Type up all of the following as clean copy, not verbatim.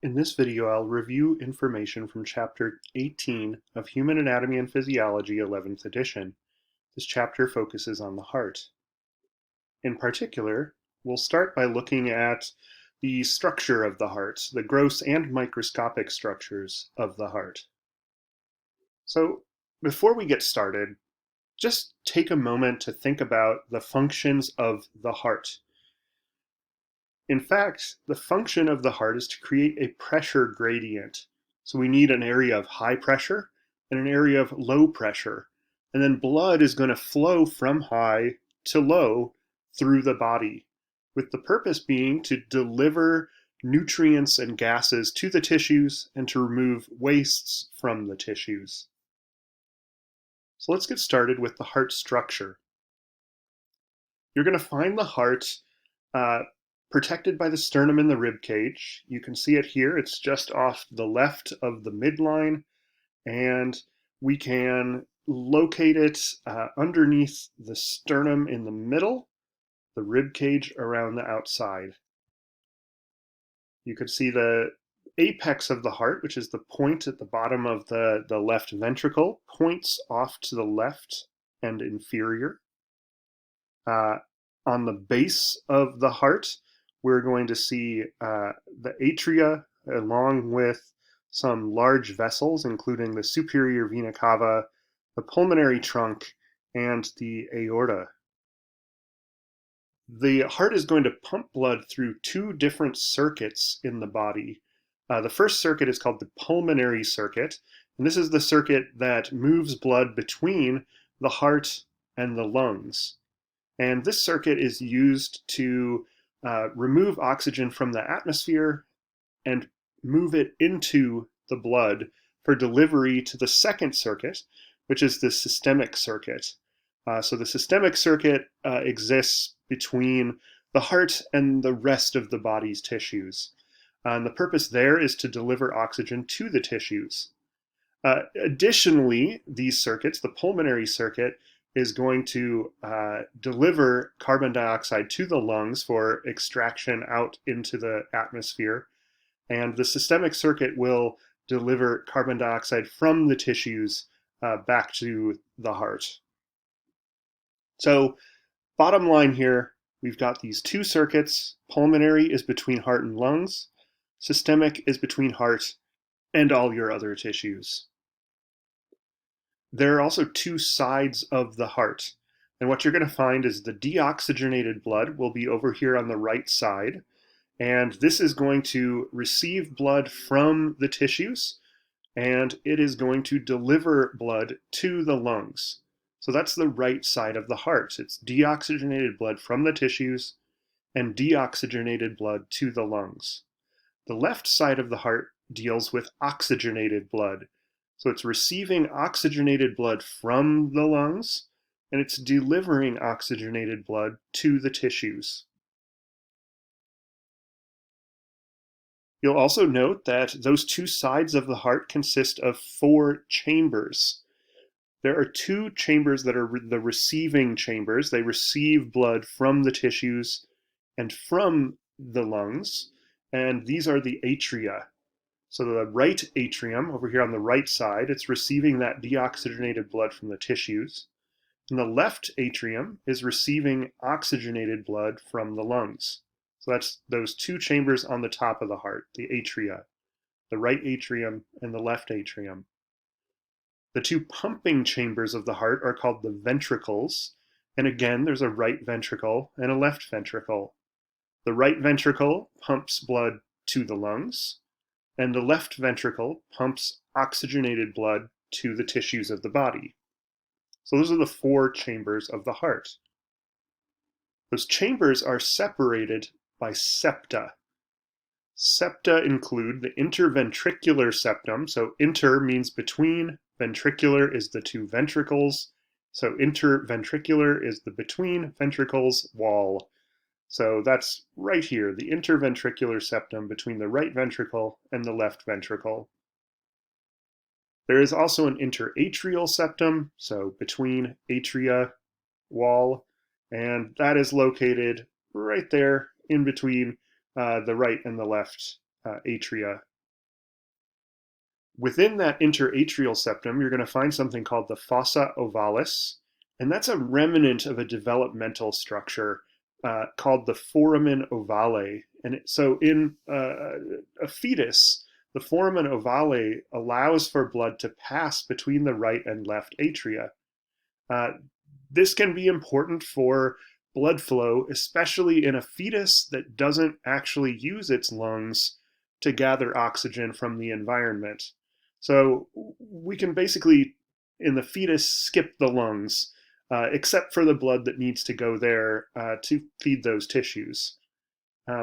In this video, I'll review information from Chapter 18 of Human Anatomy and Physiology, 11th edition. This chapter focuses on the heart. In particular, we'll start by looking at the structure of the heart, the gross and microscopic structures of the heart. So, before we get started, just take a moment to think about the functions of the heart. In fact, the function of the heart is to create a pressure gradient. So we need an area of high pressure and an area of low pressure. And then blood is going to flow from high to low through the body, with the purpose being to deliver nutrients and gases to the tissues and to remove wastes from the tissues. So let's get started with the heart structure. You're going to find the heart protected by the sternum and the rib cage. You can see it here. It's just off the left of the midline, and we can locate it underneath the sternum in the middle, the rib cage around the outside. You can see the apex of the heart, which is the point at the bottom of the left ventricle, points off to the left and inferior. On the base of the heart, we're going to see the atria along with some large vessels, including the superior vena cava, the pulmonary trunk, and the aorta. The heart is going to pump blood through two different circuits in the body. The first circuit is called the pulmonary circuit, and this is the circuit that moves blood between the heart and the lungs. And this circuit is used to remove oxygen from the atmosphere and move it into the blood for delivery to the second circuit, which is the systemic circuit. So the systemic circuit exists between the heart and the rest of the body's tissues. And the purpose there is to deliver oxygen to the tissues. Additionally, these circuits, the pulmonary circuit, is going to deliver carbon dioxide to the lungs for extraction out into the atmosphere. And the systemic circuit will deliver carbon dioxide from the tissues back to the heart. So, bottom line here, we've got these two circuits. Pulmonary is between heart and lungs. Systemic is between heart and all your other tissues. There are also two sides of the heart. And what you're going to find is the deoxygenated blood will be over here on the right side. And this is going to receive blood from the tissues, and it is going to deliver blood to the lungs. So that's the right side of the heart. It's deoxygenated blood from the tissues and deoxygenated blood to the lungs. The left side of the heart deals with oxygenated blood. So it's receiving oxygenated blood from the lungs, and it's delivering oxygenated blood to the tissues. You'll also note that those two sides of the heart consist of four chambers. There are two chambers that are the receiving chambers. They receive blood from the tissues and from the lungs, and these are the atria. So the right atrium, over here on the right side, it's receiving that deoxygenated blood from the tissues. And the left atrium is receiving oxygenated blood from the lungs. So that's those two chambers on the top of the heart, the atria, the right atrium and the left atrium. The two pumping chambers of the heart are called the ventricles. And again, there's a right ventricle and a left ventricle. The right ventricle pumps blood to the lungs, and the left ventricle pumps oxygenated blood to the tissues of the body. So those are the four chambers of the heart. Those chambers are separated by septa. Septa include the interventricular septum. So inter means between, ventricular is the two ventricles. So interventricular is the between ventricles wall. So that's right here, the interventricular septum between the right ventricle and the left ventricle. There is also an interatrial septum, so between atria wall, and that is located right there in between the right and the left atria Within that interatrial septum, you're going to find something called the fossa ovalis, and that's a remnant of a developmental structure called the foramen ovale. And so in a fetus, the foramen ovale allows for blood to pass between the right and left atria. This can be important for blood flow, especially in a fetus that doesn't actually use its lungs to gather oxygen from the environment. So we can basically, in the fetus, skip the lungs, except for the blood that needs to go there to feed those tissues.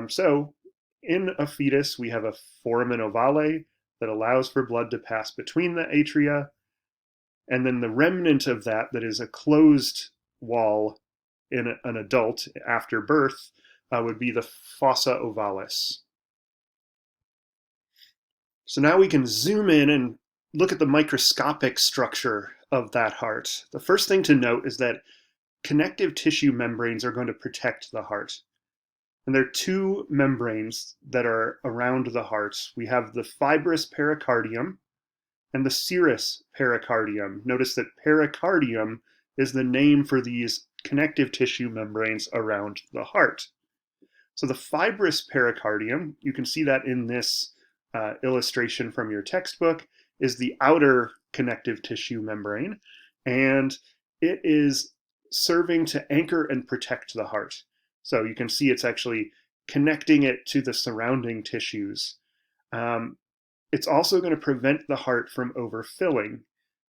So in a fetus, we have a foramen ovale that allows for blood to pass between the atria, and then the remnant of that is a closed wall in an adult after birth would be the fossa ovalis. So now we can zoom in and look at the microscopic structure of that heart. The first thing to note is that connective tissue membranes are going to protect the heart. And there are two membranes that are around the heart. We have the fibrous pericardium and the serous pericardium. Notice that pericardium is the name for these connective tissue membranes around the heart. So the fibrous pericardium, you can see that in this illustration from your textbook, is the outer connective tissue membrane, and it is serving to anchor and protect the heart. So you can see it's actually connecting it to the surrounding tissues. It's also going to prevent the heart from overfilling.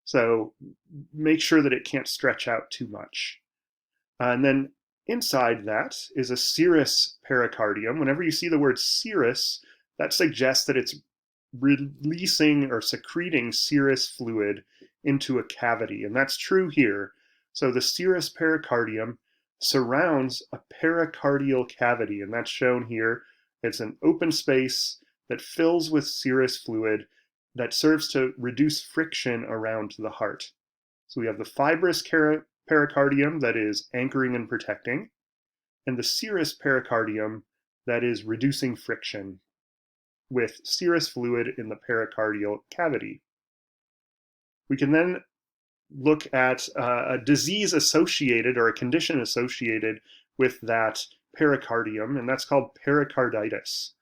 So make sure that it can't stretch out too much. And then inside that is a serous pericardium. Whenever you see the word serous, that suggests that it's releasing or secreting serous fluid into a cavity. And that's true here. So the serous pericardium surrounds a pericardial cavity, and that's shown here. It's an open space that fills with serous fluid that serves to reduce friction around the heart. So we have the fibrous pericardium that is anchoring and protecting, and the serous pericardium that is reducing friction with serous fluid in the pericardial cavity. We can then look at a disease associated or a condition associated with that pericardium, and that's called pericarditis.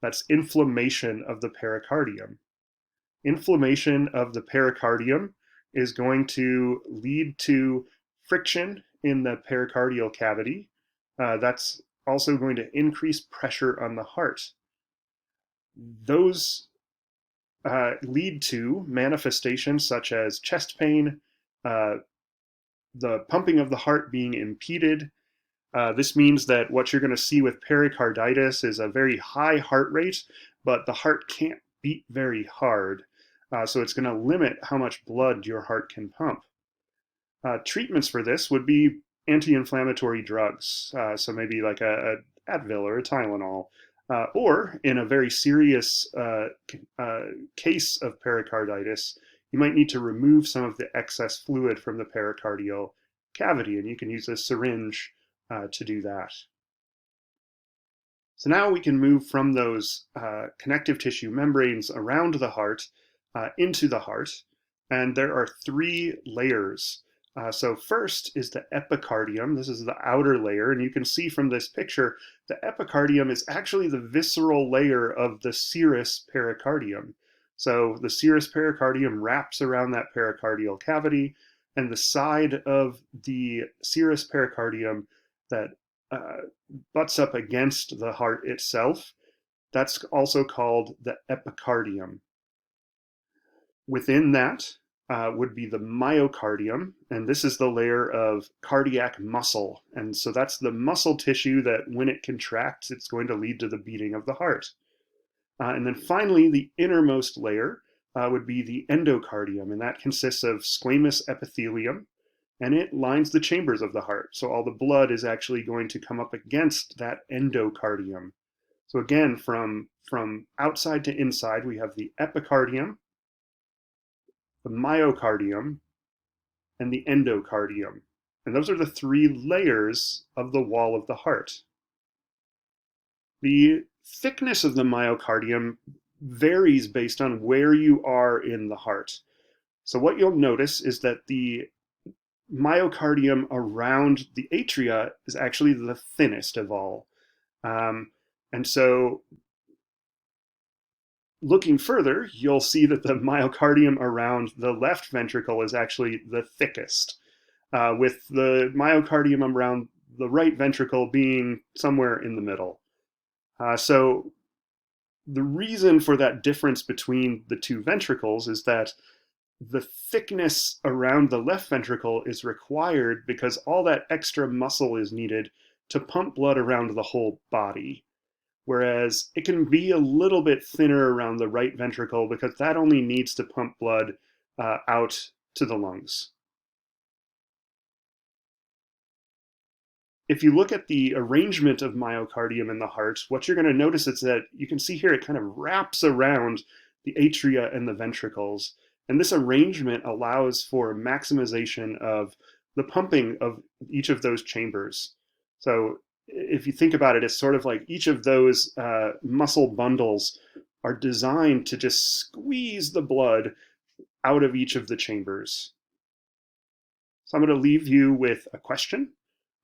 That's inflammation of the pericardium. Inflammation of the pericardium is going to lead to friction in the pericardial cavity. That's also going to increase pressure on the heart. Those lead to manifestations such as chest pain, the pumping of the heart being impeded. This means that what you're going to see with pericarditis is a very high heart rate, but the heart can't beat very hard. So it's going to limit how much blood your heart can pump. Treatments for this would be anti-inflammatory drugs, so maybe like a Advil or a Tylenol, or in a very serious case of pericarditis, you might need to remove some of the excess fluid from the pericardial cavity, and you can use a syringe to do that. So now we can move from those connective tissue membranes around the heart into the heart, and there are three layers. So first is the epicardium. This is the outer layer, and you can see from this picture, the epicardium is actually the visceral layer of the serous pericardium. So the serous pericardium wraps around that pericardial cavity, and the side of the serous pericardium that butts up against the heart itself, that's also called the epicardium. Within that would be the myocardium, and this is the layer of cardiac muscle. And so that's the muscle tissue that when it contracts, it's going to lead to the beating of the heart. And then finally, the innermost layer would be the endocardium, and that consists of squamous epithelium, and it lines the chambers of the heart. So all the blood is actually going to come up against that endocardium. So again, from outside to inside, we have the epicardium, the myocardium, and the endocardium. And those are the three layers of the wall of the heart. The thickness of the myocardium varies based on where you are in the heart. So what you'll notice is that the myocardium around the atria is actually the thinnest of all. Um, and so looking further, you'll see that the myocardium around the left ventricle is actually the thickest, with the myocardium around the right ventricle being somewhere in the middle. So the reason for that difference between the two ventricles is that the thickness around the left ventricle is required because all that extra muscle is needed to pump blood around the whole body. Whereas it can be a little bit thinner around the right ventricle because that only needs to pump blood out to the lungs. If you look at the arrangement of myocardium in the heart, what you're going to notice is that you can see here it kind of wraps around the atria and the ventricles. And this arrangement allows for maximization of the pumping of each of those chambers. So if you think about it, it's sort of like each of those muscle bundles are designed to just squeeze the blood out of each of the chambers. So I'm going to leave you with a question,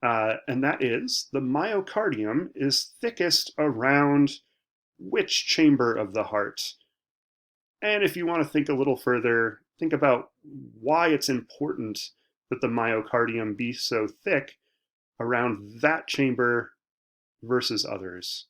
and that is, the myocardium is thickest around which chamber of the heart? And if you want to think a little further, think about why it's important that the myocardium be so thick around that chamber versus others.